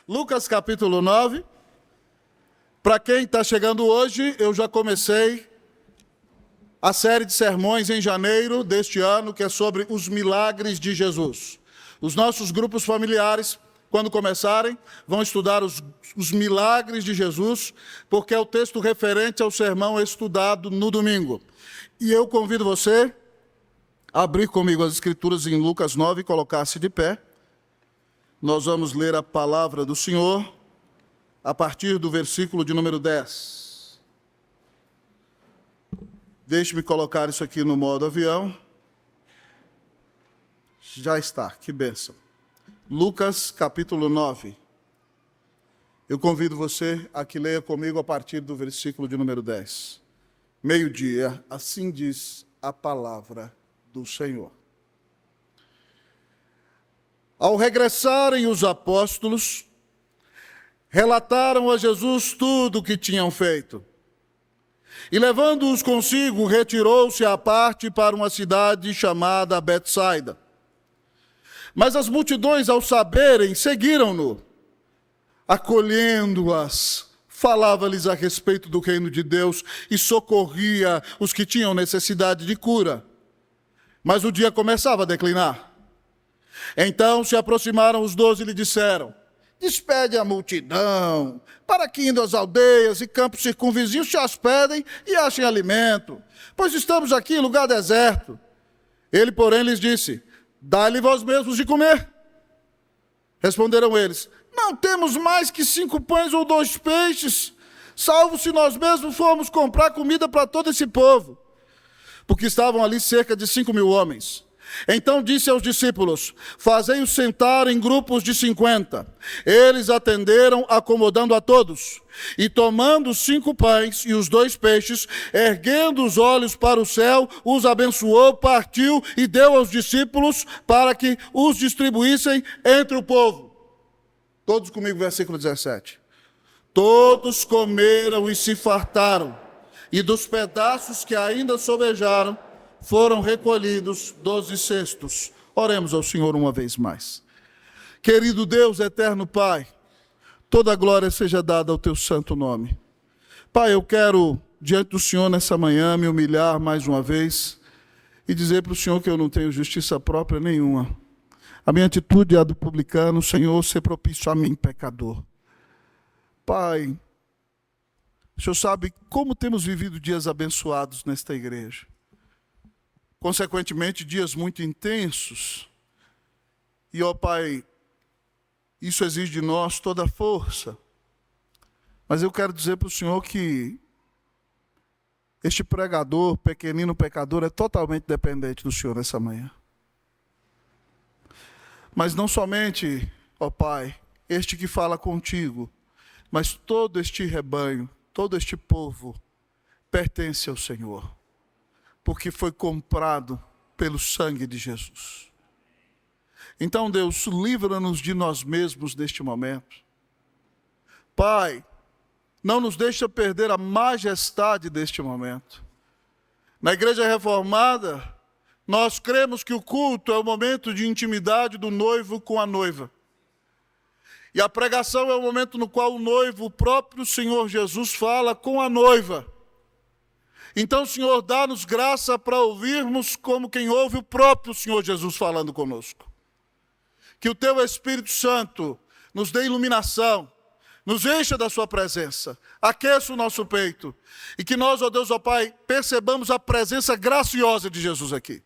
Lucas capítulo 9. Para quem está chegando hoje, eu já comecei a série de sermões em janeiro deste ano, que é sobre os milagres de Jesus. Os nossos grupos familiares, quando começarem, vão estudar os milagres de Jesus, porque é o texto referente ao sermão estudado no domingo. E eu convido você a abrir comigo as Escrituras em Lucas 9 e colocar-se de pé. Nós vamos ler a palavra do Senhor a partir do versículo de número 10. Deixe-me colocar isso aqui no modo avião. Já está, que bênção. Lucas capítulo 9. Eu convido você a que leia comigo a partir do versículo de número 10. Meio-dia, assim diz a palavra do Senhor. Ao regressarem os apóstolos, relataram a Jesus tudo o que tinham feito. E levando-os consigo, retirou-se à parte para uma cidade chamada Betsaida. Mas as multidões, ao saberem, seguiram-no. Acolhendo-as, falava-lhes a respeito do reino de Deus e socorria os que tinham necessidade de cura. Mas o dia começava a declinar. Então se aproximaram os 12 e lhe disseram: despede a multidão, para que indo às aldeias e campos circunvizinhos se hospedem e achem alimento, pois estamos aqui em lugar deserto. Ele, porém, lhes disse: dai-lhe vós mesmos de comer. Responderam eles: não temos mais que 5 pães ou 2 peixes, salvo se nós mesmos formos comprar comida para todo esse povo. Porque estavam ali cerca de 5.000 homens. Então disse aos discípulos: fazei-os sentar em grupos de 50. Eles atenderam, acomodando a todos. E tomando os 5 pães e os 2 peixes, erguendo os olhos para o céu, os abençoou, partiu e deu aos discípulos para que os distribuíssem entre o povo. Todos comigo, versículo 17. Todos comeram e se fartaram, e dos pedaços que ainda sobejaram, foram recolhidos 12 cestos. Oremos ao Senhor uma vez mais. Querido Deus, eterno Pai, toda a glória seja dada ao teu santo nome. Pai, eu quero, diante do Senhor nessa manhã, me humilhar mais uma vez e dizer para o Senhor que eu não tenho justiça própria nenhuma. A minha atitude é a do publicano, Senhor, ser propício a mim, pecador. Pai, o Senhor sabe como temos vivido dias abençoados nesta igreja. Consequentemente, dias muito intensos. E, ó Pai, isso exige de nós toda a força. Mas eu quero dizer para o Senhor que este pregador, pequenino pecador, é totalmente dependente do Senhor nessa manhã. Mas não somente, ó Pai, este que fala contigo, mas todo este rebanho, todo este povo pertence ao Senhor, porque foi comprado pelo sangue de Jesus. Então, Deus, livra-nos de nós mesmos neste momento. Pai, não nos deixa perder a majestade deste momento. Na Igreja Reformada, nós cremos que o culto é o momento de intimidade do noivo com a noiva. E a pregação é o momento no qual o noivo, o próprio Senhor Jesus, fala com a noiva. Então, Senhor, dá-nos graça para ouvirmos como quem ouve o próprio Senhor Jesus falando conosco. Que o Teu Espírito Santo nos dê iluminação, nos encha da Sua presença, aqueça o nosso peito, e que nós, ó Deus, ó Pai, percebamos a presença graciosa de Jesus aqui.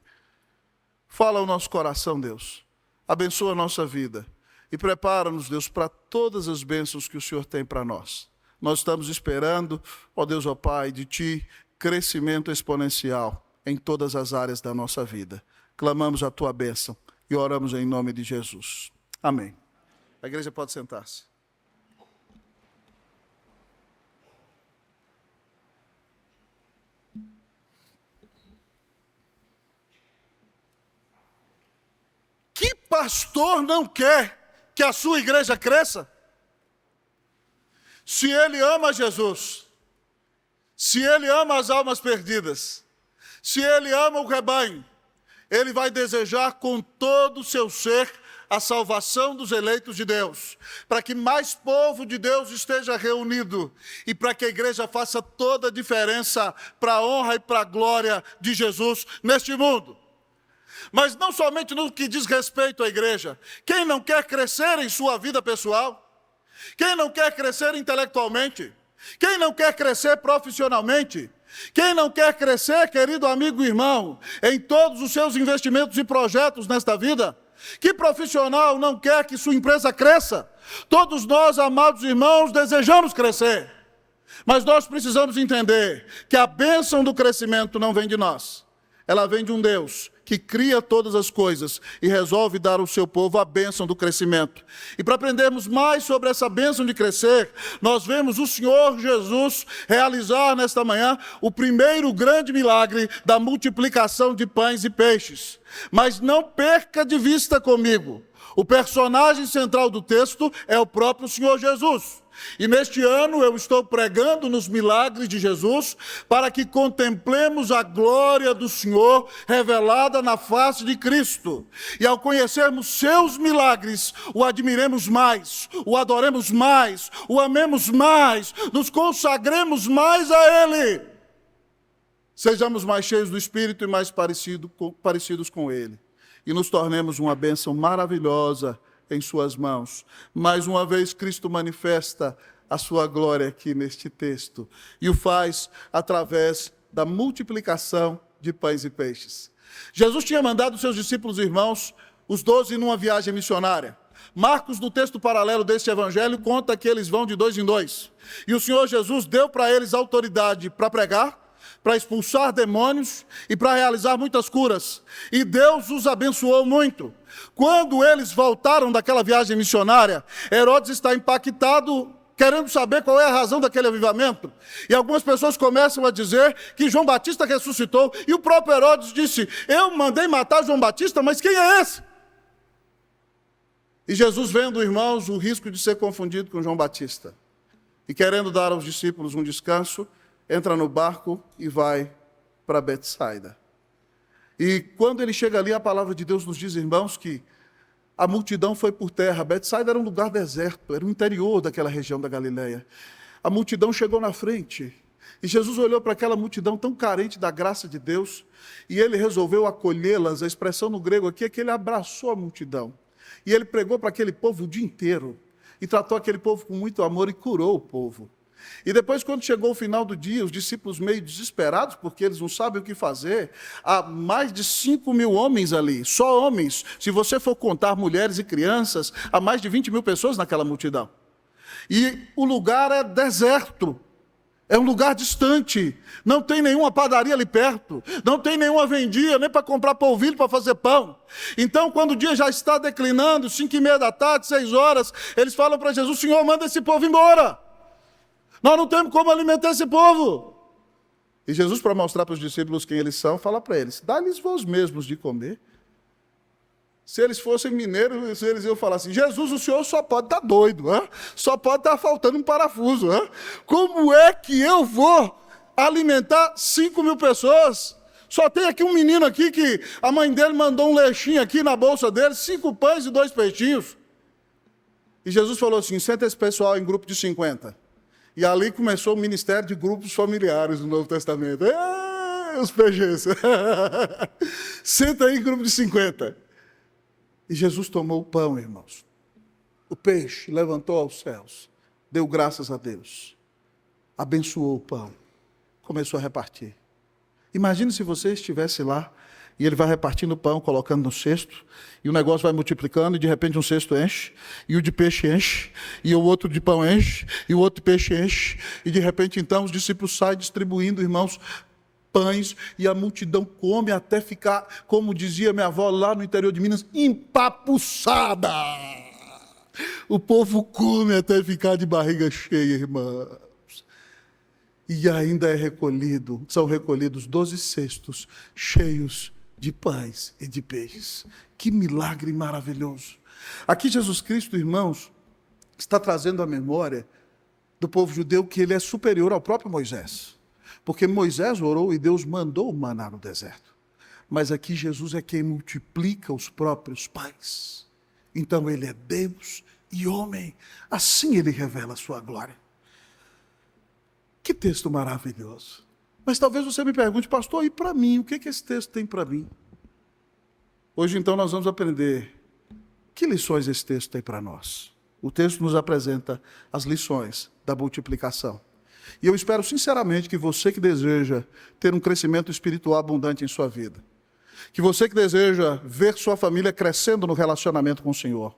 Fala ao nosso coração, Deus, abençoa a nossa vida, e prepara-nos, Deus, para todas as bênçãos que o Senhor tem para nós. Nós estamos esperando, ó Deus, ó Pai, de Ti, crescimento exponencial em todas as áreas da nossa vida. Clamamos a Tua bênção e oramos em nome de Jesus. Amém. A igreja pode sentar-se. Que pastor não quer que a sua igreja cresça? Se ele ama Jesus, se ele ama as almas perdidas, se ele ama o rebanho, ele vai desejar com todo o seu ser a salvação dos eleitos de Deus, para que mais povo de Deus esteja reunido e para que a igreja faça toda a diferença para a honra e para a glória de Jesus neste mundo. Mas não somente no que diz respeito à igreja. Quem não quer crescer em sua vida pessoal? Quem não quer crescer intelectualmente? Quem não quer crescer profissionalmente? Quem não quer crescer, querido amigo e irmão, em todos os seus investimentos e projetos nesta vida? Que profissional não quer que sua empresa cresça? Todos nós, amados irmãos, desejamos crescer. Mas nós precisamos entender que a bênção do crescimento não vem de nós. Ela vem de um Deus que cria todas as coisas e resolve dar ao seu povo a bênção do crescimento. E para aprendermos mais sobre essa bênção de crescer, nós vemos o Senhor Jesus realizar nesta manhã o primeiro grande milagre da multiplicação de pães e peixes. Mas não perca de vista comigo, o personagem central do texto é o próprio Senhor Jesus. E neste ano eu estou pregando nos milagres de Jesus para que contemplemos a glória do Senhor revelada na face de Cristo. E ao conhecermos seus milagres, o admiremos mais, o adoremos mais, o amemos mais, nos consagremos mais a Ele. Sejamos mais cheios do Espírito e mais parecidos com Ele. E nos tornemos uma bênção maravilhosa em suas mãos. Mais uma vez, Cristo manifesta a sua glória aqui neste texto. E o faz através da multiplicação de pães e peixes. Jesus tinha mandado seus discípulos irmãos, os 12, numa viagem missionária. Marcos, no texto paralelo deste evangelho, conta que eles vão de 2 em 2. E o Senhor Jesus deu para eles autoridade para pregar, para expulsar demônios e para realizar muitas curas. E Deus os abençoou muito. Quando eles voltaram daquela viagem missionária, Herodes está impactado, querendo saber qual é a razão daquele avivamento. E algumas pessoas começam a dizer que João Batista ressuscitou. E o próprio Herodes disse: eu mandei matar João Batista, mas quem é esse? E Jesus, vendo, irmãos, o risco de ser confundido com João Batista, e querendo dar aos discípulos um descanso, entra no barco e vai para Betsaida. E quando ele chega ali, a palavra de Deus nos diz, irmãos, que a multidão foi por terra. Betsaida era um lugar deserto, era o interior daquela região da Galileia. A multidão chegou na frente. E Jesus olhou para aquela multidão tão carente da graça de Deus, e ele resolveu acolhê-las. A expressão no grego aqui é que ele abraçou a multidão. E ele pregou para aquele povo o dia inteiro. E tratou aquele povo com muito amor e curou o povo. E depois, quando chegou o final do dia, os discípulos meio desesperados, porque eles não sabem o que fazer, há mais de 5.000 homens ali, só homens. Se você for contar mulheres e crianças, há mais de 20.000 pessoas naquela multidão. E o lugar é deserto, é um lugar distante, não tem nenhuma padaria ali perto, não tem nenhuma vendia, nem para comprar polvilho para fazer pão. Então, quando o dia já está declinando, 5:30 da tarde, 6 horas, eles falam para Jesus: Senhor, manda esse povo embora. Nós não temos como alimentar esse povo. E Jesus, para mostrar para os discípulos quem eles são, fala para eles: dá-lhes vós mesmos de comer. Se eles fossem mineiros, eles iam falar assim: Jesus, o senhor só pode estar doido, hein? Só pode estar faltando um parafuso. Hein? Como é que eu vou alimentar 5.000 pessoas? Só tem aqui um menino aqui que a mãe dele mandou um leitinho aqui na bolsa dele, 5 pães e 2 peixinhos. E Jesus falou assim: senta esse pessoal em grupo de 50. E ali começou o ministério de grupos familiares no Novo Testamento. Os PGs. Senta aí em grupo de 50. E Jesus tomou o pão, irmãos. O peixe, levantou aos céus. Deu graças a Deus. Abençoou o pão. Começou a repartir. Imagine se você estivesse lá e ele vai repartindo o pão, colocando no cesto, e o negócio vai multiplicando, e de repente um cesto enche, e o de peixe enche, e o outro de pão enche, e o outro de peixe enche, e de repente então os discípulos saem distribuindo, irmãos, pães, e a multidão come até ficar, como dizia minha avó lá no interior de Minas, empapuçada. O povo come até ficar de barriga cheia, irmãos. E ainda são recolhidos 12 cestos cheios de pães e de peixes. Que milagre maravilhoso. Aqui Jesus Cristo, irmãos, está trazendo à memória do povo judeu que ele é superior ao próprio Moisés. Porque Moisés orou e Deus mandou o maná no deserto. Mas aqui Jesus é quem multiplica os próprios pães Então ele é Deus e homem. Assim ele revela a sua glória. Que texto maravilhoso. Mas talvez você me pergunte, pastor, e para mim? O que esse texto tem para mim? Hoje então nós vamos aprender que lições esse texto tem para nós. O texto nos apresenta as lições da multiplicação. E eu espero sinceramente que você que deseja ter um crescimento espiritual abundante em sua vida, que você que deseja ver sua família crescendo no relacionamento com o Senhor,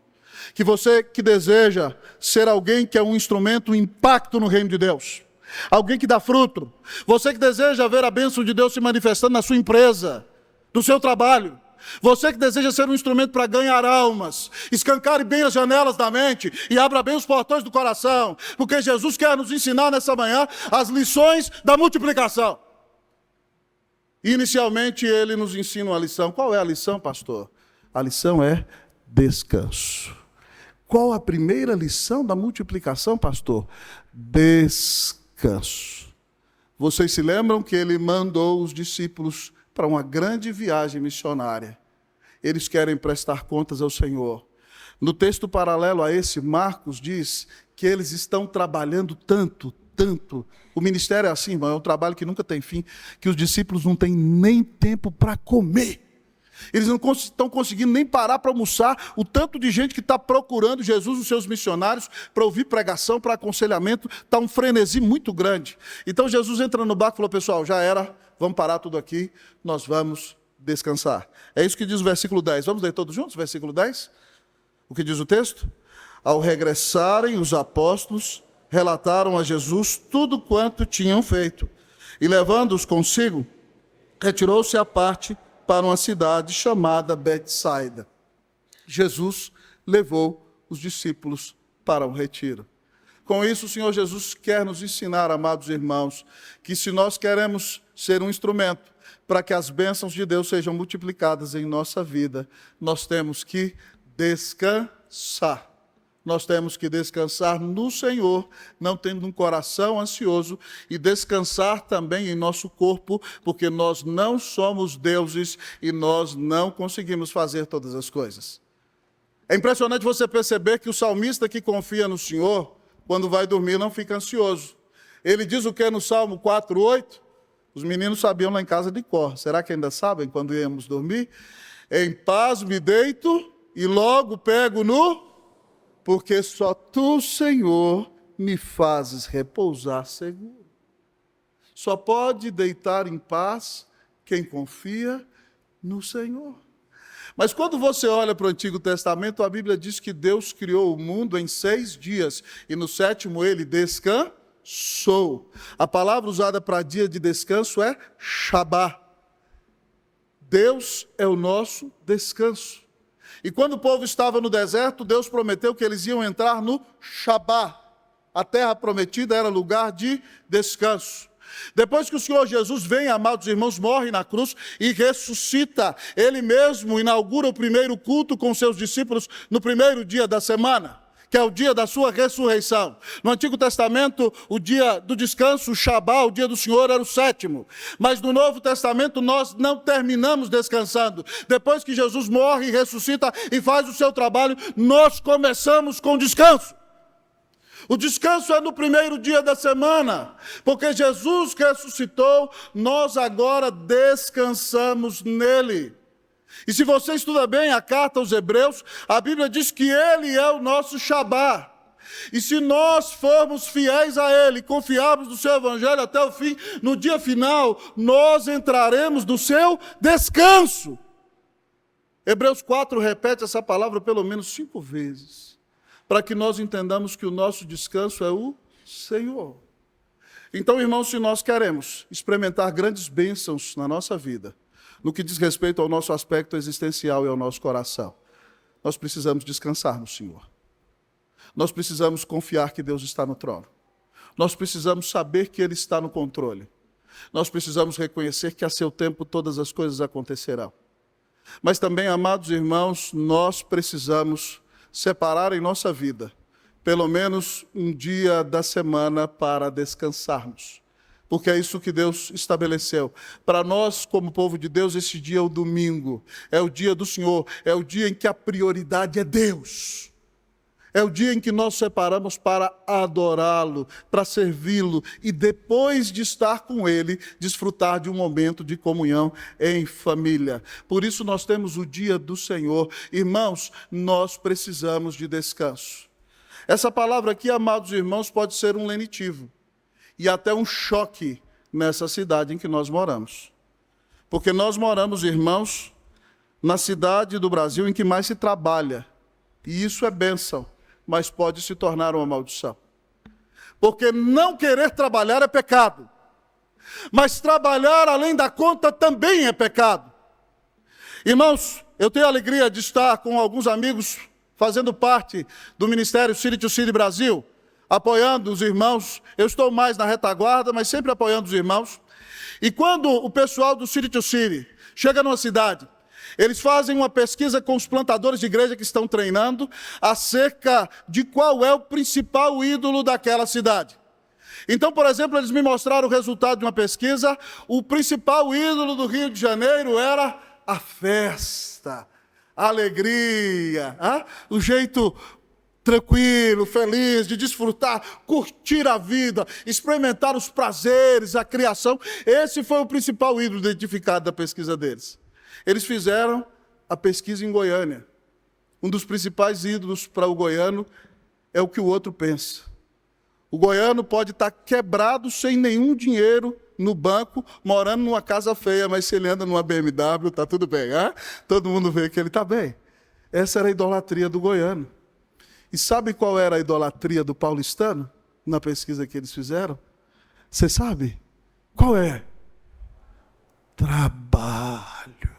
que você que deseja ser alguém que é um instrumento, um impacto no reino de Deus, alguém que dá fruto, você que deseja ver a bênção de Deus se manifestando na sua empresa, no seu trabalho, você que deseja ser um instrumento para ganhar almas, escancare bem as janelas da mente e abra bem os portões do coração, porque Jesus quer nos ensinar nessa manhã as lições da multiplicação. Inicialmente ele nos ensina uma lição. Qual é a lição, pastor? A lição é descanso. Qual a primeira lição da multiplicação, pastor? Descanso. Vocês se lembram que ele mandou os discípulos para uma grande viagem missionária. Eles querem prestar contas ao Senhor. No texto paralelo a esse, Marcos diz que eles estão trabalhando tanto. O ministério é assim, irmão, é um trabalho que nunca tem fim, que os discípulos não têm nem tempo para comer. Eles não estão conseguindo nem parar para almoçar. O tanto de gente que está procurando Jesus, os seus missionários, para ouvir pregação, para aconselhamento, está um frenesi muito grande. Então Jesus entra no barco e falou, pessoal, já era, vamos parar tudo aqui, nós vamos descansar. É isso que diz o versículo 10. Vamos ler todos juntos, versículo 10? O que diz o texto? Ao regressarem, os apóstolos relataram a Jesus tudo quanto tinham feito. E levando-os consigo, retirou-se à parte para uma cidade chamada Betsaida. Jesus levou os discípulos para um retiro. Com isso, o Senhor Jesus quer nos ensinar, amados irmãos, que se nós queremos ser um instrumento para que as bênçãos de Deus sejam multiplicadas em nossa vida, nós temos que descansar. Nós temos que descansar no Senhor, não tendo um coração ansioso, e descansar também em nosso corpo, porque nós não somos deuses e nós não conseguimos fazer todas as coisas. É impressionante você perceber que o salmista que confia no Senhor, quando vai dormir, não fica ansioso. Ele diz o que no Salmo 4:8? Os meninos sabiam lá em casa de cor. Será que ainda sabem quando íamos dormir? Em paz me deito e logo pego no... Porque só tu, Senhor, me fazes repousar seguro. Só pode deitar em paz quem confia no Senhor. Mas quando você olha para o Antigo Testamento, a Bíblia diz que Deus criou o mundo em 6 dias, e no 7º ele descansou. A palavra usada para dia de descanso é Shabá. Deus é o nosso descanso. E quando o povo estava no deserto, Deus prometeu que eles iam entrar no Shabá. A terra prometida era lugar de descanso. Depois que o Senhor Jesus vem, amados irmãos, morre na cruz e ressuscita, Ele mesmo inaugura o primeiro culto com seus discípulos no primeiro dia da semana, que é o dia da sua ressurreição. No Antigo Testamento, o dia do descanso, o Shabá, o dia do Senhor, era o 7º. Mas no Novo Testamento, nós não terminamos descansando. Depois que Jesus morre, ressuscita e faz o seu trabalho, nós começamos com descanso. O descanso é no primeiro dia da semana, porque Jesus ressuscitou, nós agora descansamos nele. E se você estuda bem a carta aos Hebreus, a Bíblia diz que ele é o nosso Shabá. E se nós formos fiéis a ele, confiarmos no seu evangelho até o fim, no dia final, nós entraremos no seu descanso. Hebreus 4 repete essa palavra pelo menos 5 vezes, para que nós entendamos que o nosso descanso é o Senhor. Então, irmãos, se nós queremos experimentar grandes bênçãos na nossa vida, no que diz respeito ao nosso aspecto existencial e ao nosso coração, nós precisamos descansar no Senhor. Nós precisamos confiar que Deus está no trono. Nós precisamos saber que Ele está no controle. Nós precisamos reconhecer que a seu tempo todas as coisas acontecerão. Mas também, amados irmãos, nós precisamos separar em nossa vida pelo menos um dia da semana para descansarmos. porque é isso que Deus estabeleceu. Para nós, como povo de Deus, esse dia é o domingo, é o dia do Senhor, é o dia em que a prioridade é Deus. É o dia em que nós separamos para adorá-lo, para servi-lo e depois de estar com ele, desfrutar de um momento de comunhão em família. Por isso nós temos o dia do Senhor. Irmãos, nós precisamos de descanso. Essa palavra aqui, amados irmãos, pode ser um lenitivo e até um choque nessa cidade em que nós moramos. Porque nós moramos, irmãos, na cidade do Brasil em que mais se trabalha. E isso é bênção, mas pode se tornar uma maldição. Porque não querer trabalhar é pecado. Mas trabalhar além da conta também é pecado. Irmãos, eu tenho a alegria de estar com alguns amigos fazendo parte do Ministério City to City Brasil, apoiando os irmãos. Eu estou mais na retaguarda, mas sempre apoiando os irmãos. E quando o pessoal do City to City chega numa cidade, eles fazem uma pesquisa com os plantadores de igreja que estão treinando acerca de qual é o principal ídolo daquela cidade. Então, por exemplo, eles me mostraram o resultado de uma pesquisa. O principal ídolo do Rio de Janeiro era a festa, a alegria, o jeito tranquilo, feliz, de desfrutar, curtir a vida, experimentar os prazeres, a criação. Esse foi o principal ídolo identificado da pesquisa deles. Eles fizeram a pesquisa em Goiânia. Um dos principais ídolos para o goiano é o que o outro pensa. O goiano pode estar quebrado, sem nenhum dinheiro no banco, morando numa casa feia, mas se ele anda numa BMW, está tudo bem. Todo mundo vê que ele está bem. Essa era a idolatria do goiano. E sabe qual era a idolatria do paulistano? Na pesquisa que eles fizeram? Você sabe? Qual é? Trabalho.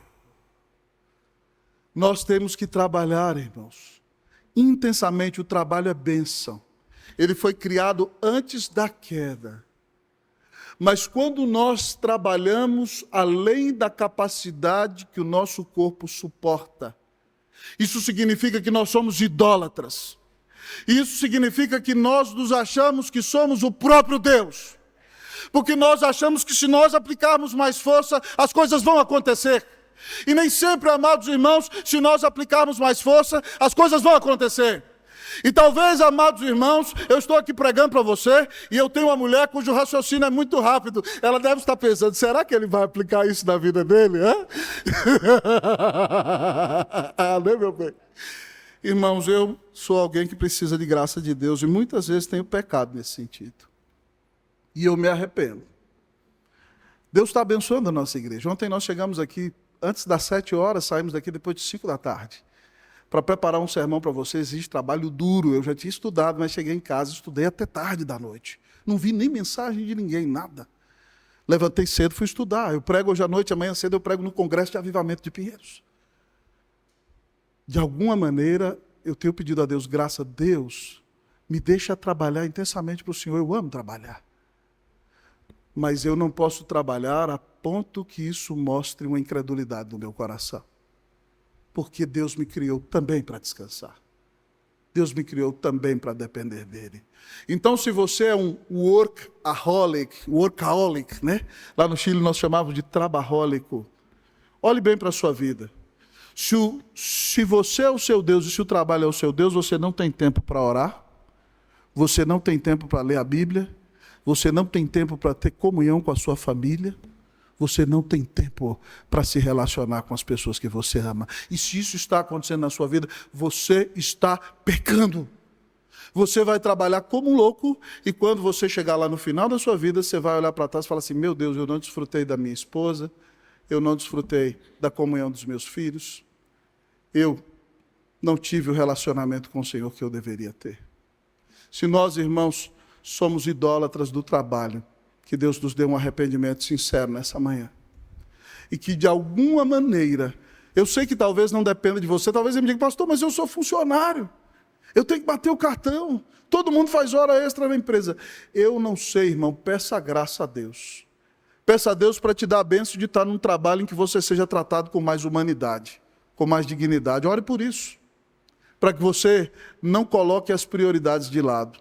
Nós temos que trabalhar, irmãos. Intensamente, o trabalho é bênção. Ele foi criado antes da queda. Mas quando nós trabalhamos além da capacidade que o nosso corpo suporta, isso significa que nós somos idólatras. Isso significa que nós nos achamos que somos o próprio Deus. Porque nós achamos que se nós aplicarmos mais força, as coisas vão acontecer. E nem sempre, amados irmãos, se nós aplicarmos mais força, as coisas vão acontecer. E talvez, amados irmãos, eu estou aqui pregando para você, e eu tenho uma mulher cujo raciocínio é muito rápido. Ela deve estar pensando, será que ele vai aplicar isso na vida dele? Né, meu bem? Irmãos, eu sou alguém que precisa de graça de Deus, e muitas vezes tenho pecado nesse sentido. E eu me arrependo. Deus está abençoando a nossa igreja. Ontem nós chegamos aqui, antes das 7 horas, saímos daqui depois de 5 da tarde. Para preparar um sermão para vocês, existe trabalho duro. Eu já tinha estudado, mas cheguei em casa, estudei até tarde da noite. Não vi nem mensagem de ninguém, nada. Levantei cedo, fui estudar. Eu prego hoje à noite, amanhã cedo eu prego no Congresso de Avivamento de Pinheiros. De alguma maneira, eu tenho pedido a Deus, graça a Deus, me deixa trabalhar intensamente para o Senhor. Eu amo trabalhar. Mas eu não posso trabalhar a ponto que isso mostre uma incredulidade no meu coração. Porque Deus me criou também para descansar. Deus me criou também para depender dele. Então, se você é um workaholic, né? Lá no Chile nós chamávamos de trabalhólico. Olhe bem para a sua vida. Se você é o seu Deus e se o trabalho é o seu Deus, você não tem tempo para orar, você não tem tempo para ler a Bíblia, você não tem tempo para ter comunhão com a sua família, você não tem tempo para se relacionar com as pessoas que você ama. E se isso está acontecendo na sua vida, você está pecando. Você vai trabalhar como um louco e quando você chegar lá no final da sua vida, você vai olhar para trás e falar assim, meu Deus, eu não desfrutei da minha esposa, eu não desfrutei da comunhão dos meus filhos, eu não tive o relacionamento com o Senhor que eu deveria ter. Se nós, irmãos, somos idólatras do trabalho, que Deus nos dê um arrependimento sincero nessa manhã. E que de alguma maneira, eu sei que talvez não dependa de você, talvez ele me diga, pastor, mas eu sou funcionário, eu tenho que bater o cartão, todo mundo faz hora extra na empresa. Eu não sei, irmão, peça graça a Deus. Peça a Deus para te dar a bênção de estar num trabalho em que você seja tratado com mais humanidade, com mais dignidade. Ore por isso, para que você não coloque as prioridades de lado.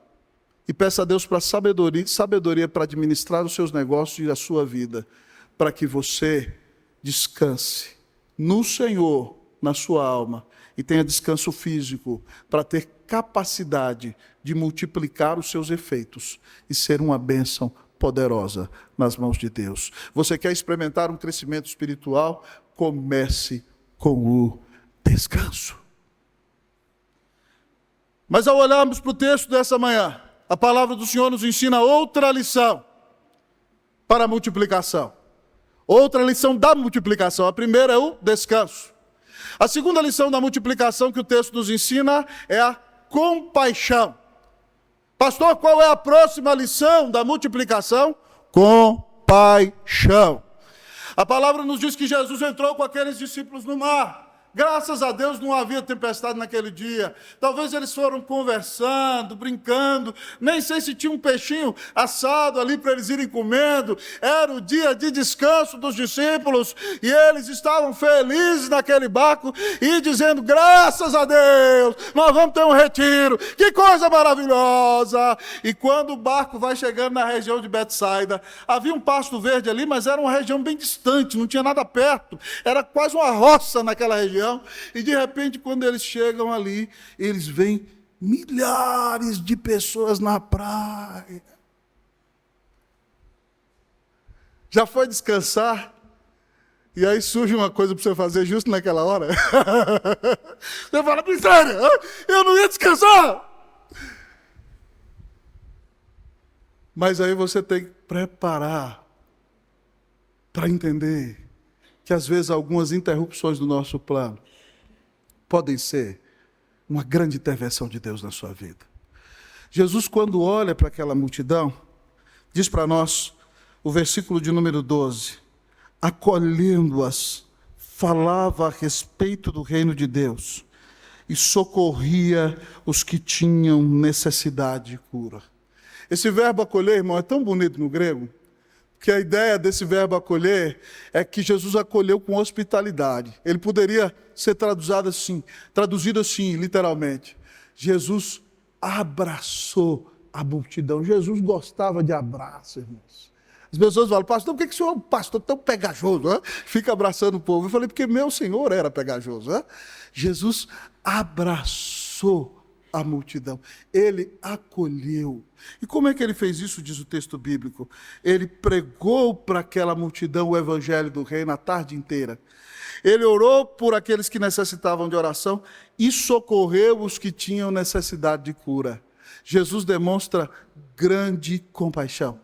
E peça a Deus para sabedoria para administrar os seus negócios e a sua vida, para que você descanse no Senhor, na sua alma, e tenha descanso físico, para ter capacidade de multiplicar os seus efeitos e ser uma bênção poderosa nas mãos de Deus. Você quer experimentar um crescimento espiritual? Comece com o descanso. Mas ao olharmos para o texto dessa manhã, a palavra do Senhor nos ensina outra lição para a multiplicação. Outra lição da multiplicação. A primeira é o descanso. A segunda lição da multiplicação que o texto nos ensina é a compaixão. Pastor, qual é a próxima lição da multiplicação? Compaixão. A palavra nos diz que Jesus entrou com aqueles discípulos no mar. Graças a Deus não havia tempestade naquele dia. Talvez eles foram conversando, brincando. Nem sei se tinha um peixinho assado ali para eles irem comendo. Era o dia de descanso dos discípulos. E eles estavam felizes naquele barco e dizendo, graças a Deus, nós vamos ter um retiro. Que coisa maravilhosa! E quando o barco vai chegando na região de Betsaida, havia um pasto verde ali, mas era uma região bem distante, não tinha nada perto. Era quase uma roça naquela região. E de repente, quando eles chegam ali, eles veem milhares de pessoas na praia. Já foi descansar? E aí surge uma coisa para você fazer justo naquela hora. Você fala, sério, eu não ia descansar. Mas aí você tem que preparar para entender que às vezes algumas interrupções do nosso plano podem ser uma grande intervenção de Deus na sua vida. Jesus, quando olha para aquela multidão, diz para nós, o versículo de número 12, acolhendo-as, falava a respeito do reino de Deus e socorria os que tinham necessidade de cura. Esse verbo acolher, irmão, é tão bonito no grego, que a ideia desse verbo acolher é que Jesus acolheu com hospitalidade. Ele poderia ser traduzido assim, literalmente. Jesus abraçou a multidão. Jesus gostava de abraço, irmãos. As pessoas falam, pastor, por que o senhor é um pastor tão pegajoso? Hein? Fica abraçando o povo. Eu falei, porque meu Senhor era pegajoso. Hein? Jesus abraçou a multidão. Ele acolheu. E como é que ele fez isso, diz o texto bíblico? Ele pregou para aquela multidão o evangelho do reino a tarde inteira. Ele orou por aqueles que necessitavam de oração e socorreu os que tinham necessidade de cura. Jesus demonstra grande compaixão.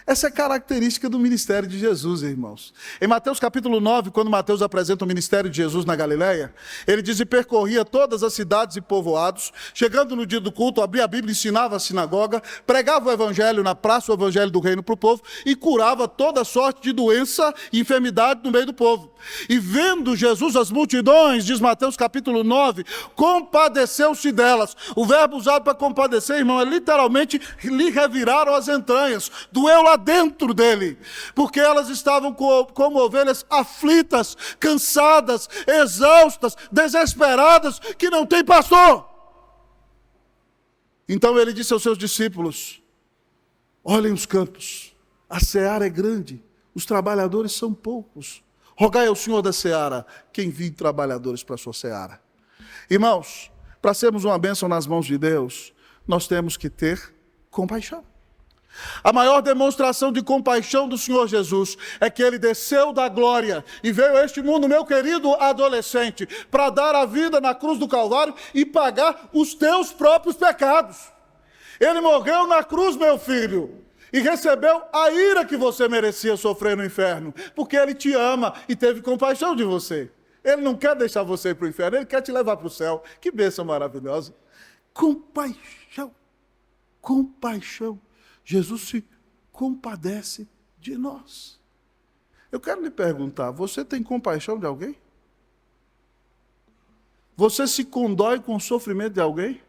Essa é a característica do ministério de Jesus, irmãos. Em Mateus capítulo 9, quando Mateus apresenta o ministério de Jesus na Galileia, ele diz e percorria todas as cidades e povoados, chegando no dia do culto, abria a Bíblia, ensinava a sinagoga, pregava o evangelho na praça, o evangelho do reino para o povo, e curava toda sorte de doença e enfermidade no meio do povo. E vendo Jesus as multidões, diz Mateus capítulo 9, compadeceu-se delas. O verbo usado para compadecer, irmão, é literalmente lhe reviraram as entranhas, doeu lá dentro dele, porque elas estavam como ovelhas aflitas, cansadas, exaustas, desesperadas, que não tem pastor. Então ele disse aos seus discípulos, olhem os campos, a seara é grande, os trabalhadores são poucos. Rogai ao Senhor da seara que envie trabalhadores para a sua seara. Irmãos, para sermos uma bênção nas mãos de Deus, nós temos que ter compaixão. A maior demonstração de compaixão do Senhor Jesus é que Ele desceu da glória e veio a este mundo, meu querido adolescente, para dar a vida na cruz do Calvário e pagar os teus próprios pecados. Ele morreu na cruz, meu filho, e recebeu a ira que você merecia sofrer no inferno, porque Ele te ama e teve compaixão de você. Ele não quer deixar você ir para o inferno, Ele quer te levar para o céu. Que bênção maravilhosa. Compaixão. Compaixão. Jesus se compadece de nós. Eu quero lhe perguntar, você tem compaixão de alguém? Você se condói com o sofrimento de alguém?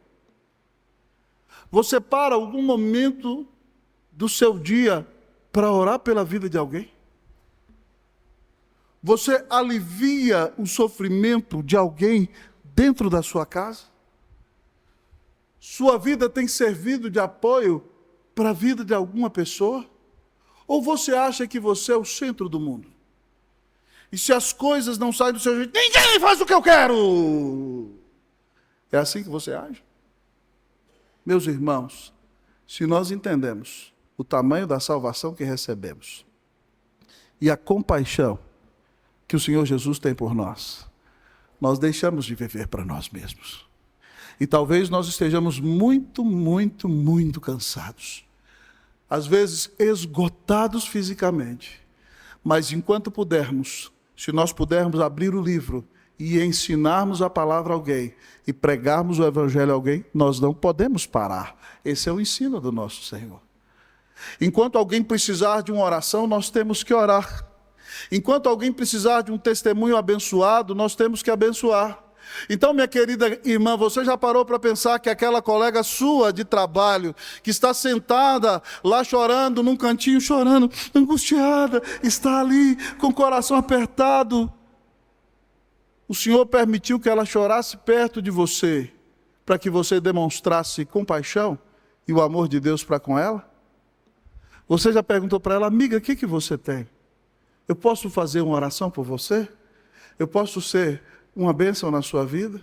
Você para algum momento do seu dia para orar pela vida de alguém? Você alivia o sofrimento de alguém dentro da sua casa? Sua vida tem servido de apoio para a vida de alguma pessoa? Ou você acha que você é o centro do mundo? E se as coisas não saem do seu jeito, ninguém faz o que eu quero! É assim que você age? Meus irmãos, se nós entendemos o tamanho da salvação que recebemos e a compaixão que o Senhor Jesus tem por nós, nós deixamos de viver para nós mesmos. E talvez nós estejamos muito, muito, muito cansados. Às vezes esgotados fisicamente. Mas enquanto pudermos, se nós pudermos abrir o livro e ensinarmos a palavra a alguém e pregarmos o evangelho a alguém, nós não podemos parar. Esse é o ensino do nosso Senhor. Enquanto alguém precisar de uma oração, nós temos que orar. Enquanto alguém precisar de um testemunho abençoado, nós temos que abençoar. Então, minha querida irmã, você já parou para pensar que aquela colega sua de trabalho, que está sentada lá chorando, num cantinho chorando, angustiada, está ali com o coração apertado? O Senhor permitiu que ela chorasse perto de você, para que você demonstrasse compaixão e o amor de Deus para com ela? Você já perguntou para ela, amiga, o que você tem? Eu posso fazer uma oração por você? Eu posso ser uma bênção na sua vida?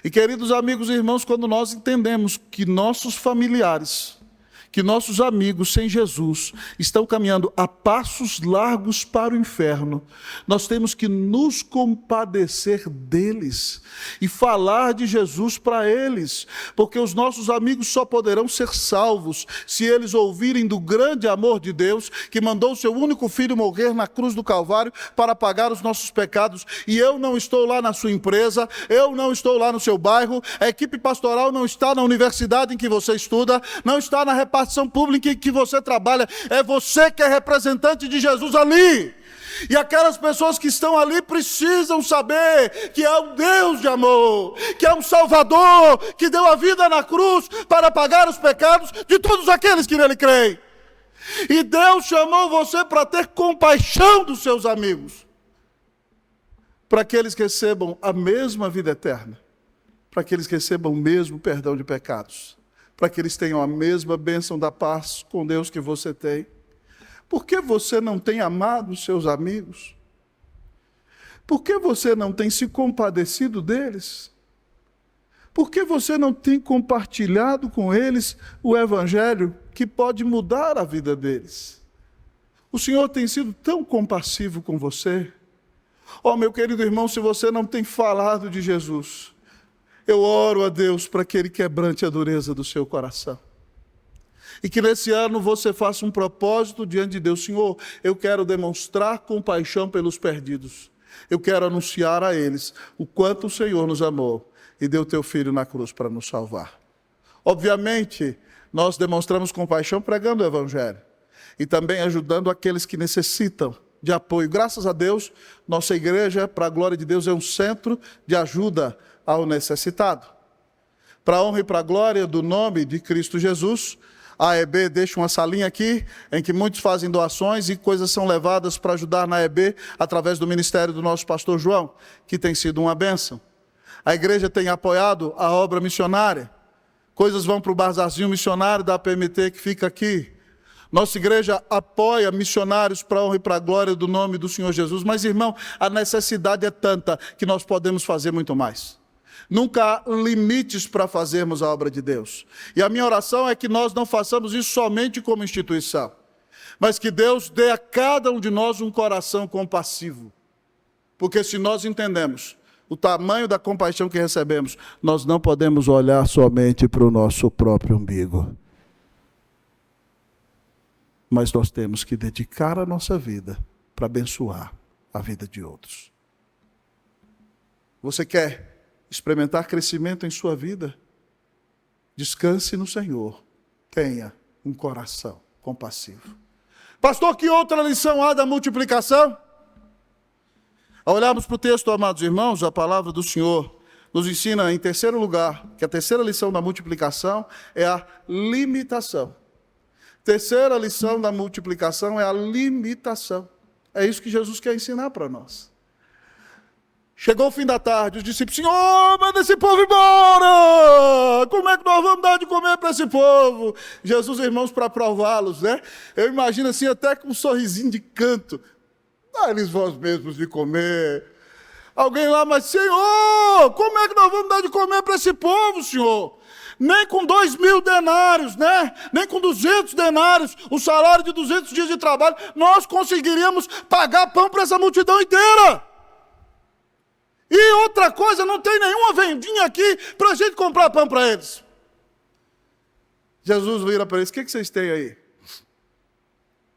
E queridos amigos e irmãos, quando nós entendemos que nossos familiares, que nossos amigos sem Jesus estão caminhando a passos largos para o inferno, nós temos que nos compadecer deles e falar de Jesus para eles, porque os nossos amigos só poderão ser salvos se eles ouvirem do grande amor de Deus, que mandou o seu único filho morrer na cruz do Calvário para pagar os nossos pecados. E eu não estou lá na sua empresa, eu não estou lá no seu bairro, a equipe pastoral não está na universidade em que você estuda, não está na repartição pública em que você trabalha, é você que é representante de Jesus ali. E aquelas pessoas que estão ali precisam saber que é um Deus de amor, que é um Salvador, que deu a vida na cruz para pagar os pecados de todos aqueles que nele creem. E Deus chamou você para ter compaixão dos seus amigos, para que eles recebam a mesma vida eterna, para que eles recebam o mesmo perdão de pecados, para que eles tenham a mesma bênção da paz com Deus que você tem. Por que você não tem amado os seus amigos? Por que você não tem se compadecido deles? Por que você não tem compartilhado com eles o evangelho que pode mudar a vida deles? O Senhor tem sido tão compassivo com você. Oh, meu querido irmão, se você não tem falado de Jesus, eu oro a Deus para que Ele quebrante a dureza do seu coração. E que nesse ano você faça um propósito diante de Deus. Senhor, eu quero demonstrar compaixão pelos perdidos. Eu quero anunciar a eles o quanto o Senhor nos amou e deu teu Filho na cruz para nos salvar. Obviamente, nós demonstramos compaixão pregando o Evangelho e também ajudando aqueles que necessitam de apoio. Graças a Deus, nossa igreja, para a glória de Deus, é um centro de ajuda ao necessitado. Para a honra e para a glória do nome de Cristo Jesus, a AEB deixa uma salinha aqui, em que muitos fazem doações e coisas são levadas para ajudar na AEB, através do ministério do nosso pastor João, que tem sido uma bênção. A igreja tem apoiado a obra missionária. Coisas vão para o bazarzinho missionário da APMT que fica aqui. Nossa igreja apoia missionários para a honra e para a glória do nome do Senhor Jesus. Mas, irmão, a necessidade é tanta que nós podemos fazer muito mais. Nunca há limites para fazermos a obra de Deus. E a minha oração é que nós não façamos isso somente como instituição, mas que Deus dê a cada um de nós um coração compassivo. Porque se nós entendemos o tamanho da compaixão que recebemos, nós não podemos olhar somente para o nosso próprio umbigo. Mas nós temos que dedicar a nossa vida para abençoar a vida de outros. Você quer experimentar crescimento em sua vida? Descanse no Senhor. Tenha um coração compassivo. Pastor, que outra lição há da multiplicação? Ao olharmos para o texto, amados irmãos, a palavra do Senhor nos ensina, em terceiro lugar, que a terceira lição da multiplicação é a limitação. Terceira lição da multiplicação é a limitação. É isso que Jesus quer ensinar para nós. Chegou o fim da tarde, os discípulos, Senhor, manda esse povo embora! Como é que nós vamos dar de comer para esse povo? Jesus, irmãos, para prová-los, né? Eu imagino assim, até com um sorrisinho de canto. Dá-lhes vós mesmos de comer. Alguém lá, mas Senhor, como é que nós vamos dar de comer para esse povo, Senhor? Nem com 2.000 denários, né? Nem com 200 denários, o salário de 200 dias de trabalho, nós conseguiríamos pagar pão para essa multidão inteira. E outra coisa, não tem nenhuma vendinha aqui para a gente comprar pão para eles. Jesus vira para eles, o que vocês têm aí?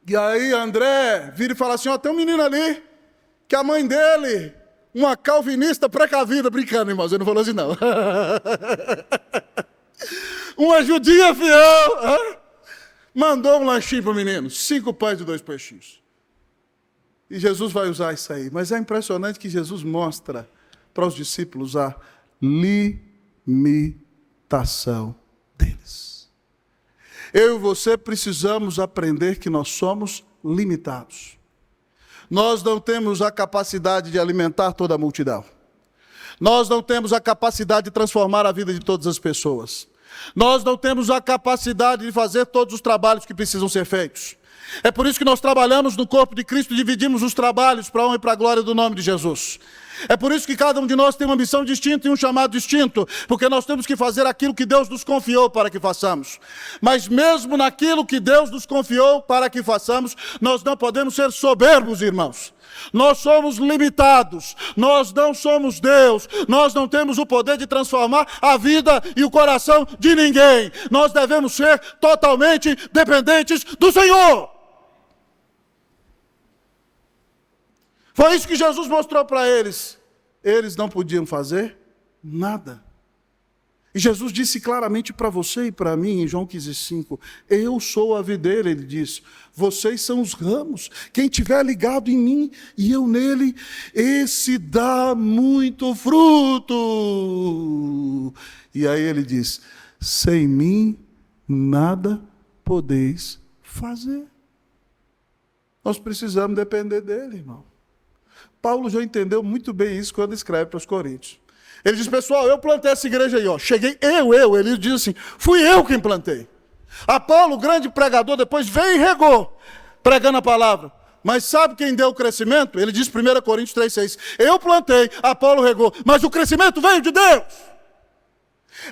E aí André vira e fala assim, ó, tem um menino ali, que a mãe dele, uma calvinista precavida, brincando, irmãos, ele não falou assim não. Uma judia fiel, mandou um lanchinho para o menino, 5 pães e 2 peixinhos. E Jesus vai usar isso aí. Mas é impressionante que Jesus mostra para os discípulos a limitação deles. Eu e você precisamos aprender que nós somos limitados. Nós não temos a capacidade de alimentar toda a multidão. Nós não temos a capacidade de transformar a vida de todas as pessoas. Nós não temos a capacidade de fazer todos os trabalhos que precisam ser feitos. É por isso que nós trabalhamos no corpo de Cristo e dividimos os trabalhos para a honra e para a glória do nome de Jesus. É por isso que cada um de nós tem uma missão distinta e um chamado distinto, porque nós temos que fazer aquilo que Deus nos confiou para que façamos. Mas mesmo naquilo que Deus nos confiou para que façamos, nós não podemos ser soberbos, irmãos. Nós somos limitados, nós não somos Deus, nós não temos o poder de transformar a vida e o coração de ninguém. Nós devemos ser totalmente dependentes do Senhor. Foi isso que Jesus mostrou para eles. Eles não podiam fazer nada. E Jesus disse claramente para você e para mim, em João 15,5, eu sou a videira, ele disse, vocês são os ramos, quem estiver ligado em mim e eu nele, esse dá muito fruto. E aí ele diz, sem mim nada podeis fazer. Nós precisamos depender dele, irmão. Paulo já entendeu muito bem isso quando escreve para os Coríntios. Ele diz, pessoal, eu plantei essa igreja aí, ó. Cheguei, ele diz assim, fui eu quem plantei. Apolo, grande pregador, depois veio e regou, pregando a palavra. Mas sabe quem deu o crescimento? Ele diz 1 Coríntios 3,6, eu plantei, Apolo regou, mas o crescimento veio de Deus.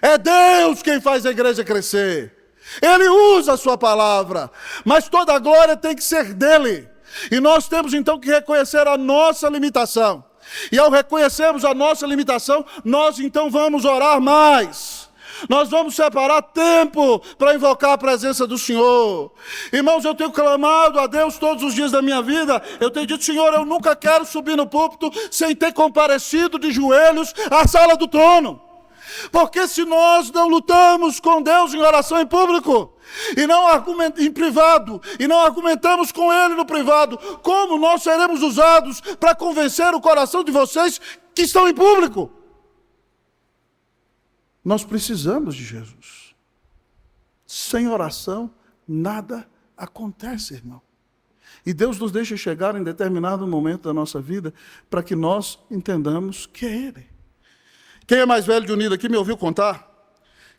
É Deus quem faz a igreja crescer. Ele usa a sua palavra, mas toda a glória tem que ser dele. E nós temos então que reconhecer a nossa limitação. E ao reconhecermos a nossa limitação, nós então vamos orar mais. Nós vamos separar tempo para invocar a presença do Senhor. Irmãos, eu tenho clamado a Deus todos os dias da minha vida. Eu tenho dito, Senhor, eu nunca quero subir no púlpito sem ter comparecido de joelhos à sala do trono. Porque se nós não lutamos com Deus em oração em público, e não em privado, e não argumentamos com Ele no privado, como nós seremos usados para convencer o coração de vocês que estão em público? Nós precisamos de Jesus. Sem oração, nada acontece, irmão. E Deus nos deixa chegar em determinado momento da nossa vida para que nós entendamos que é Ele. Quem é mais velho de unido aqui me ouviu contar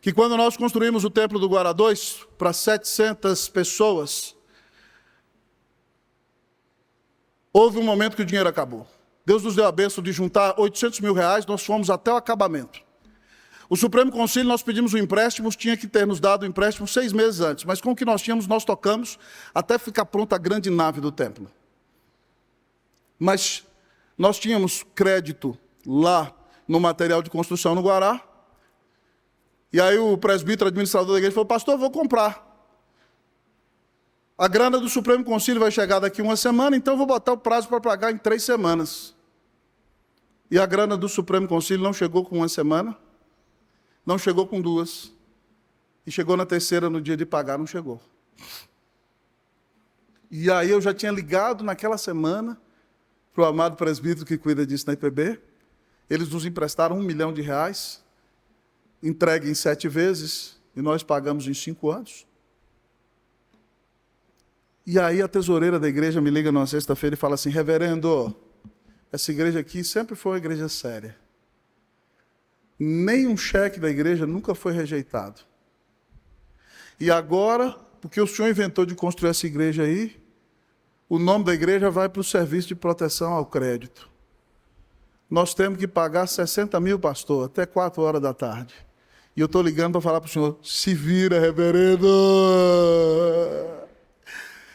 que quando nós construímos o templo do Guará 2 para 700 pessoas, houve um momento que o dinheiro acabou. Deus nos deu a bênção de juntar 800 mil reais, nós fomos até o acabamento. O Supremo Conselho, nós pedimos um empréstimo, tinha que ter nos dado o empréstimo 6 meses antes, mas com o que nós tínhamos, nós tocamos até ficar pronta a grande nave do templo. Mas nós tínhamos crédito lá no material de construção no Guará, e aí o presbítero administrador da igreja falou, pastor, eu vou comprar. A grana do Supremo Conselho vai chegar daqui uma semana, então eu vou botar o prazo para pagar em 3 semanas. E a grana do Supremo Conselho não chegou com uma semana, não chegou com 2. E chegou na 3ª, no dia de pagar, não chegou. E aí eu já tinha ligado naquela semana para o amado presbítero que cuida disso na IPB. Eles nos emprestaram R$1 milhão, entregue em 7 vezes, e nós pagamos em 5 anos. E aí a tesoureira da igreja me liga numa sexta-feira e fala assim, reverendo, essa igreja aqui sempre foi uma igreja séria. Nem um cheque da igreja nunca foi rejeitado. E agora, porque o senhor inventou de construir essa igreja aí, o nome da igreja vai para o serviço de proteção ao crédito. Nós temos que pagar 60 mil, pastor, até 4 horas da tarde. E eu estou ligando para falar para o senhor, se vira, reverendo.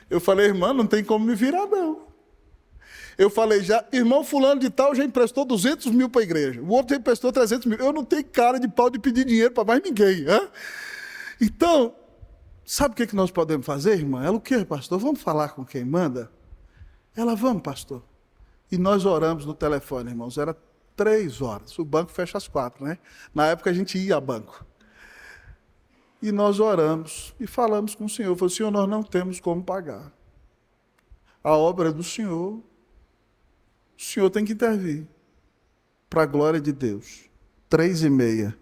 Eu falei, irmã, não tem como me virar, não. Eu falei, já, irmão fulano de tal já emprestou 200 mil para a igreja. O outro já emprestou 300 mil. Eu não tenho cara de pau de pedir dinheiro para mais ninguém. Hein? Então, sabe o que nós podemos fazer, irmã? Ela, o quê, pastor? Vamos falar com quem manda? Ela, vamos, pastor. E nós oramos no telefone, irmãos. Era 3 horas. O banco fecha às 4, né? Na época a gente ia a banco. E nós oramos e falamos com o Senhor. Falei, Senhor, nós não temos como pagar. A obra é do Senhor. O Senhor tem que intervir. Para a glória de Deus. 3h30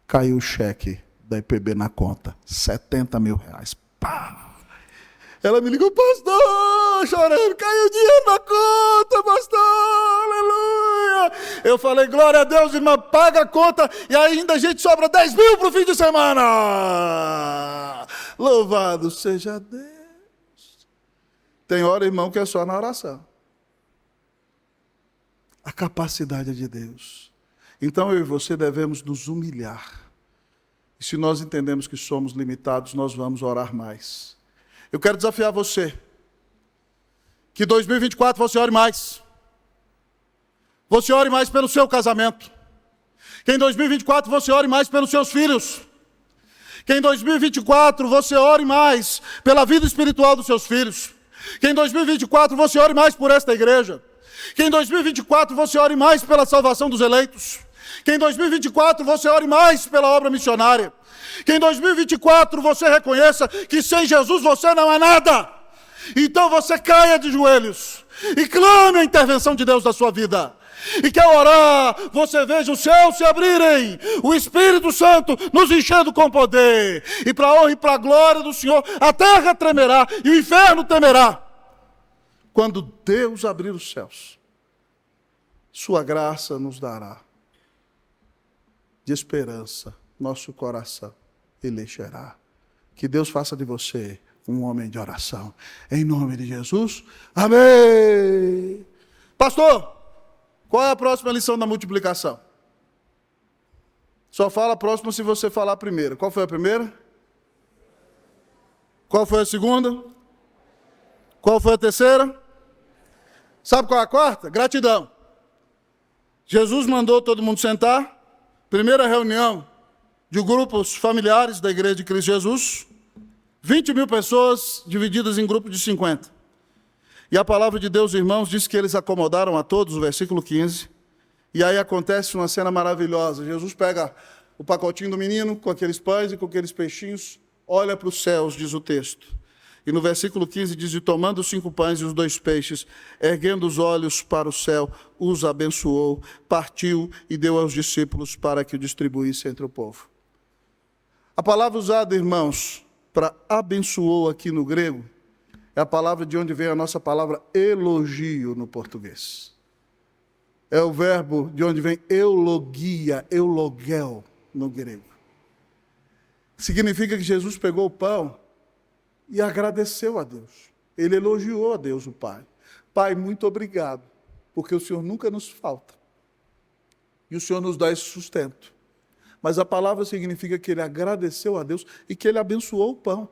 caiu o cheque da IPB na conta. 70 mil reais. Pá! Ela me ligou, pastor, chorando, caiu dinheiro na conta, pastor, aleluia. Eu falei, glória a Deus, irmã, paga a conta e ainda a gente sobra 10 mil para o fim de semana. Louvado seja Deus. Tem hora, irmão, que é só na oração. A capacidade é de Deus. Então eu e você devemos nos humilhar. E se nós entendemos que somos limitados, nós vamos orar mais. Eu quero desafiar você, que 2024 você ore mais. Você ore mais pelo seu casamento. Que em 2024 você ore mais pelos seus filhos. Que em 2024 você ore mais pela vida espiritual dos seus filhos. Que em 2024 você ore mais por esta igreja. Que em 2024 você ore mais pela salvação dos eleitos. Que em 2024 você ore mais pela obra missionária. Que em 2024 você reconheça que sem Jesus você não é nada. Então você caia de joelhos e clame a intervenção de Deus na sua vida. E que ao orar, você veja os céus se abrirem, o Espírito Santo nos enchendo com poder. E para a honra e para a glória do Senhor, a terra tremerá e o inferno temerá. Quando Deus abrir os céus, sua graça nos dará de esperança nosso coração ele encherá. Que Deus faça de você um homem de oração. Em nome de Jesus. Amém. Pastor, qual é a próxima lição da multiplicação? Só fala a próxima se você falar a primeira. Qual foi a primeira? Qual foi a segunda? Qual foi a terceira? Sabe qual é a quarta? Gratidão. Jesus mandou todo mundo sentar. Primeira reunião de grupos familiares da Igreja de Cristo Jesus, 20 mil pessoas divididas em grupos de 50. E a palavra de Deus, irmãos, diz que eles acomodaram a todos, o versículo 15, e aí acontece uma cena maravilhosa. Jesus pega o pacotinho do menino com aqueles pães e com aqueles peixinhos, olha para os céus, diz o texto. E no versículo 15 diz, e tomando os 5 pães e os 2 peixes, erguendo os olhos para o céu, os abençoou, partiu e deu aos discípulos para que o distribuísse entre o povo. A palavra usada, irmãos, para abençoou aqui no grego, é a palavra de onde vem a nossa palavra elogio no português. É o verbo de onde vem eulogia, eulogel no grego. Significa que Jesus pegou o pão e agradeceu a Deus. Ele elogiou a Deus, o Pai. Pai, muito obrigado, porque o Senhor nunca nos falta. E o Senhor nos dá esse sustento. Mas a palavra significa que ele agradeceu a Deus e que ele abençoou o pão.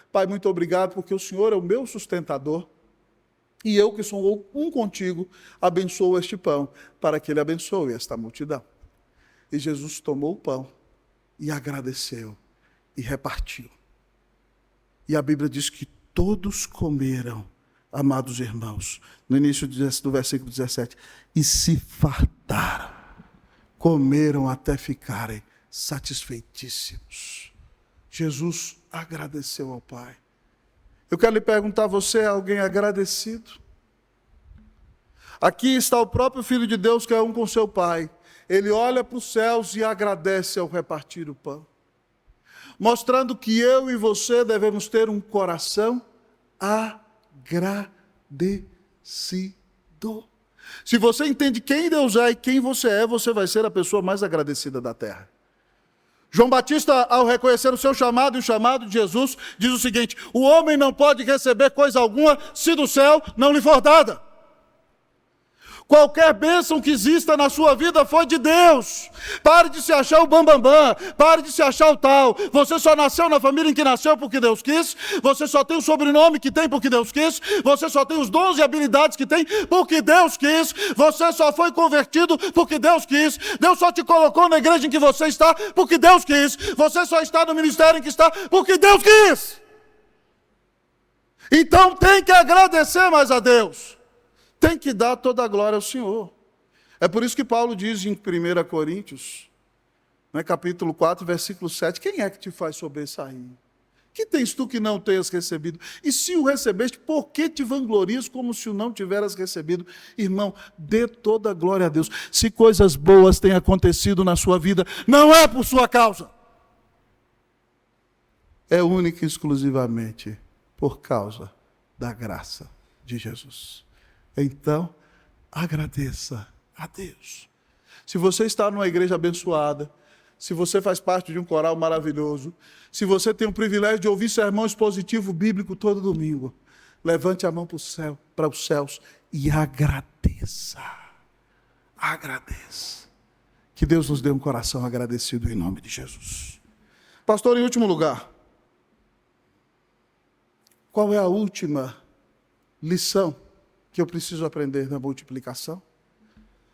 Pai, muito obrigado, porque o Senhor é o meu sustentador. E eu, que sou um contigo, abençoo este pão, para que ele abençoe esta multidão. E Jesus tomou o pão e agradeceu e repartiu. E a Bíblia diz que todos comeram, amados irmãos, no início do versículo 17, e se fartaram, comeram até ficarem satisfeitíssimos. Jesus agradeceu ao Pai. Eu quero lhe perguntar, você é alguém agradecido? Aqui está o próprio Filho de Deus, que é um com seu Pai. Ele olha para os céus e agradece ao repartir o pão, mostrando que eu e você devemos ter um coração agradecido. Se você entende quem Deus é e quem você é, você vai ser a pessoa mais agradecida da terra. João Batista, ao reconhecer o seu chamado e o chamado de Jesus, diz o seguinte: o homem não pode receber coisa alguma se do céu não lhe for dada. Qualquer bênção que exista na sua vida foi de Deus. Pare de se achar o bambambam, pare de se achar o tal. Você só nasceu na família em que nasceu porque Deus quis, você só tem o sobrenome que tem porque Deus quis, você só tem os dons e habilidades que tem porque Deus quis, você só foi convertido porque Deus quis, Deus só te colocou na igreja em que você está porque Deus quis, você só está no ministério em que está porque Deus quis. Então tem que agradecer mais a Deus. Tem que dar toda a glória ao Senhor. É por isso que Paulo diz em 1 Coríntios, capítulo 4, versículo 7, quem é que te faz sobressair? Que tens tu que não tenhas recebido? E se o recebeste, por que te vanglorias como se o não tiveras recebido? Irmão, dê toda a glória a Deus. Se coisas boas têm acontecido na sua vida, não é por sua causa. É única e exclusivamente por causa da graça de Jesus. Então, agradeça a Deus. Se você está numa igreja abençoada, se você faz parte de um coral maravilhoso, se você tem o privilégio de ouvir sermão expositivo bíblico todo domingo, levante a mão para os céus e agradeça. Agradeça. Que Deus nos dê um coração agradecido em nome de Jesus. Pastor, em último lugar, qual é a última lição que eu preciso aprender na multiplicação?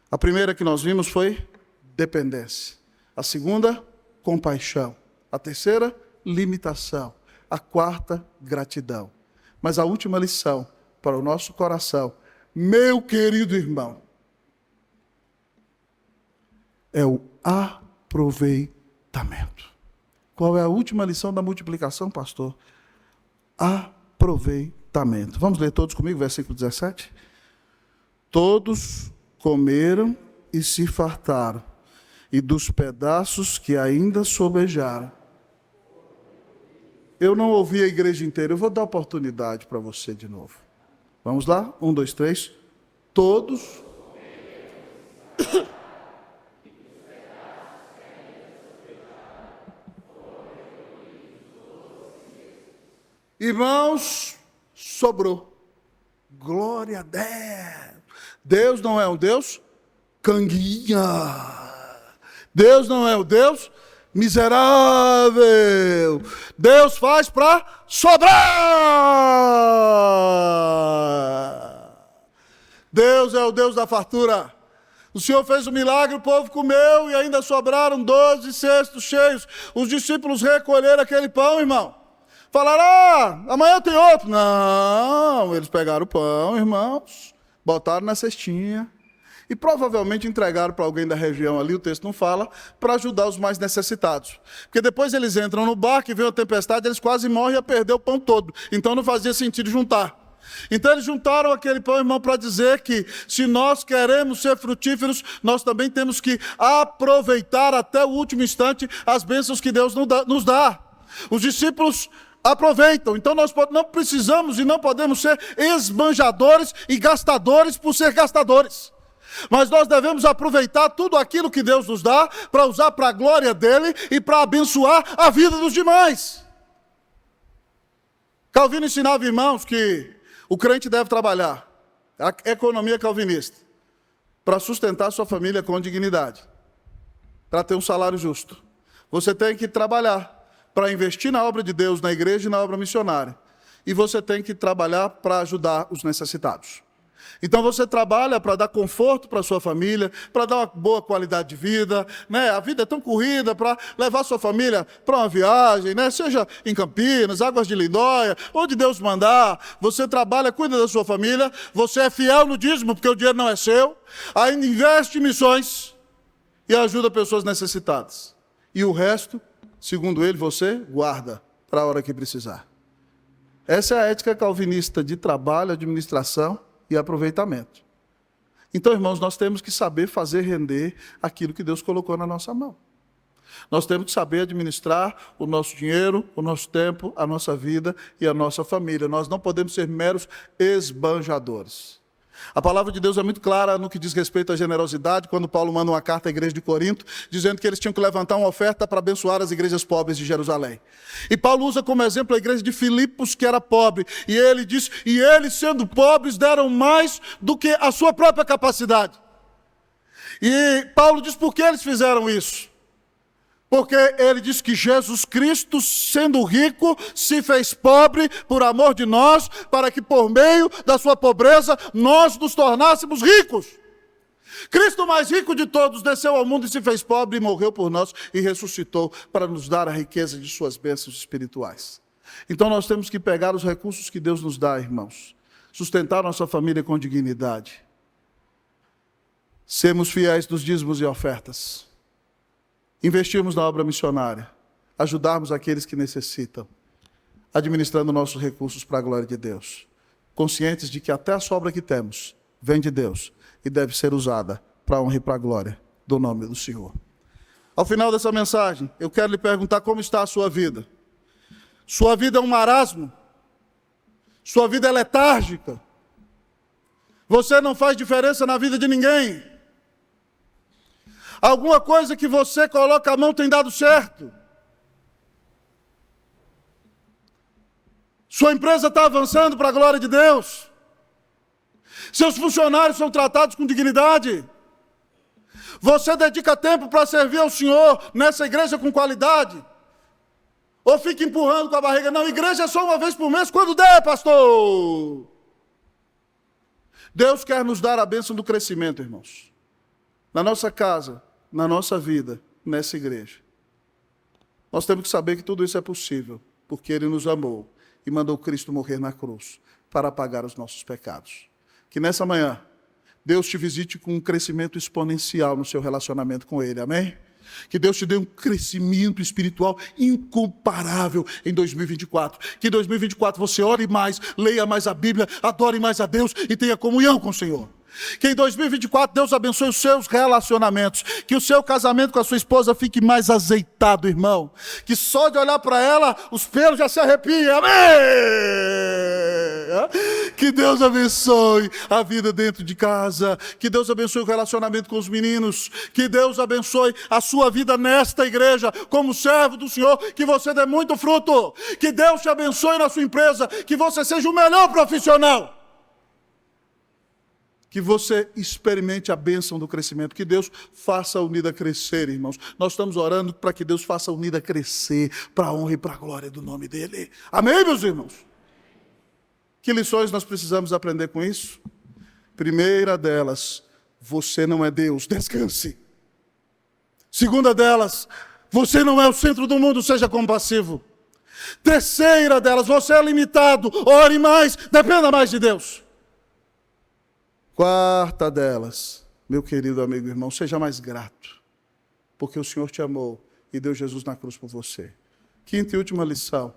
A primeira que nós vimos foi dependência. A segunda, compaixão. A terceira, limitação. A quarta, gratidão. Mas a última lição para o nosso coração, meu querido irmão, é o aproveitamento. Qual é a última lição da multiplicação, pastor? Aproveitamento. Vamos ler todos comigo, versículo 17? Todos comeram e se fartaram, e dos pedaços que ainda sobejaram. Eu não ouvi a igreja inteira, eu vou dar oportunidade para você de novo. Vamos lá? 1, 2, 3. Todos. Irmãos, sobrou. Glória a Deus. Deus não é um Deus canguinha. Deus não é um Deus miserável. Deus faz para sobrar. Deus é o Deus da fartura. O Senhor fez um milagre, o povo comeu e ainda sobraram 12 cestos cheios. Os discípulos recolheram aquele pão, irmão. Falaram, amanhã tem outro. Não, eles pegaram o pão, irmãos, botaram na cestinha e provavelmente entregaram para alguém da região ali, o texto não fala, para ajudar os mais necessitados. Porque depois eles entram no barco e vem uma tempestade, eles quase morrem a perder o pão todo. Então não fazia sentido juntar. Então eles juntaram aquele pão, irmão, para dizer que se nós queremos ser frutíferos, nós também temos que aproveitar até o último instante as bênçãos que Deus nos dá. Os discípulos aproveitam, então nós não precisamos e não podemos ser esbanjadores e gastadores por ser gastadores. Mas nós devemos aproveitar tudo aquilo que Deus nos dá para usar para a glória dele e para abençoar a vida dos demais. Calvino ensinava, irmãos, que o crente deve trabalhar, a economia calvinista, para sustentar sua família com dignidade, para ter um salário justo. Você tem que trabalhar para investir na obra de Deus, na igreja e na obra missionária. E você tem que trabalhar para ajudar os necessitados. Então você trabalha para dar conforto para a sua família, para dar uma boa qualidade de vida, né? A vida é tão corrida, para levar sua família para uma viagem, né? Seja em Campinas, Águas de Lindóia, onde Deus mandar. Você trabalha, cuida da sua família, você é fiel no dízimo, porque o dinheiro não é seu, ainda investe em missões e ajuda pessoas necessitadas. E o resto, segundo ele, você guarda para a hora que precisar. Essa é a ética calvinista de trabalho, administração e aproveitamento. Então, irmãos, nós temos que saber fazer render aquilo que Deus colocou na nossa mão. Nós temos que saber administrar o nosso dinheiro, o nosso tempo, a nossa vida e a nossa família. Nós não podemos ser meros esbanjadores. A palavra de Deus é muito clara no que diz respeito à generosidade, quando Paulo manda uma carta à igreja de Corinto, dizendo que eles tinham que levantar uma oferta para abençoar as igrejas pobres de Jerusalém. E Paulo usa como exemplo a igreja de Filipos, que era pobre, e ele diz, e eles sendo pobres deram mais do que a sua própria capacidade. E Paulo diz por que eles fizeram isso. Porque ele diz que Jesus Cristo, sendo rico, se fez pobre por amor de nós, para que por meio da sua pobreza nós nos tornássemos ricos. Cristo, o mais rico de todos, desceu ao mundo e se fez pobre e morreu por nós e ressuscitou para nos dar a riqueza de suas bênçãos espirituais. Então nós temos que pegar os recursos que Deus nos dá, irmãos, sustentar nossa família com dignidade, sermos fiéis dos dízimos e ofertas, investirmos na obra missionária, ajudarmos aqueles que necessitam, administrando nossos recursos para a glória de Deus, conscientes de que até a sobra que temos vem de Deus e deve ser usada para a honra e para a glória do nome do Senhor. Ao final dessa mensagem, eu quero lhe perguntar como está a sua vida. Sua vida é um marasmo? Sua vida é letárgica? Você não faz diferença na vida de ninguém? Alguma coisa que você coloca a mão tem dado certo? Sua empresa está avançando para a glória de Deus? Seus funcionários são tratados com dignidade? Você dedica tempo para servir ao Senhor nessa igreja com qualidade? Ou fica empurrando com a barriga? Não, igreja é só uma vez por mês, quando der, pastor. Deus quer nos dar a bênção do crescimento, irmãos. Na nossa casa, na nossa vida, nessa igreja. Nós temos que saber que tudo isso é possível, porque Ele nos amou e mandou Cristo morrer na cruz para apagar os nossos pecados. Que nessa manhã, Deus te visite com um crescimento exponencial no seu relacionamento com Ele, amém? Que Deus te dê um crescimento espiritual incomparável em 2024. Que em 2024 você ore mais, leia mais a Bíblia, adore mais a Deus e tenha comunhão com o Senhor. Que em 2024 Deus abençoe os seus relacionamentos. Que o seu casamento com a sua esposa fique mais azeitado, irmão. Que só de olhar para ela, os pelos já se arrepiam. Amém! Que Deus abençoe a vida dentro de casa. Que Deus abençoe o relacionamento com os meninos. Que Deus abençoe a sua vida nesta igreja, como servo do Senhor. Que você dê muito fruto. Que Deus te abençoe na sua empresa. Que você seja o melhor profissional. Que você experimente a bênção do crescimento. Que Deus faça a Unida crescer, irmãos. Nós estamos orando para que Deus faça a Unida crescer, para a honra e para a glória do nome dEle. Amém, meus irmãos? Que lições nós precisamos aprender com isso? Primeira delas, você não é Deus, descanse. Segunda delas, você não é o centro do mundo, seja compassivo. Terceira delas, você é limitado, ore mais, dependa mais de Deus. Quarta delas, meu querido amigo e irmão, seja mais grato, porque o Senhor te amou e deu Jesus na cruz por você. Quinta e última lição,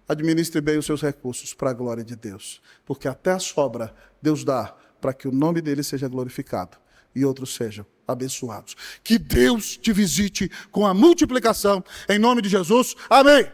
administre bem os seus recursos para a glória de Deus, porque até a sobra Deus dá para que o nome dele seja glorificado e outros sejam abençoados. Que Deus te visite com a multiplicação, em nome de Jesus. Amém.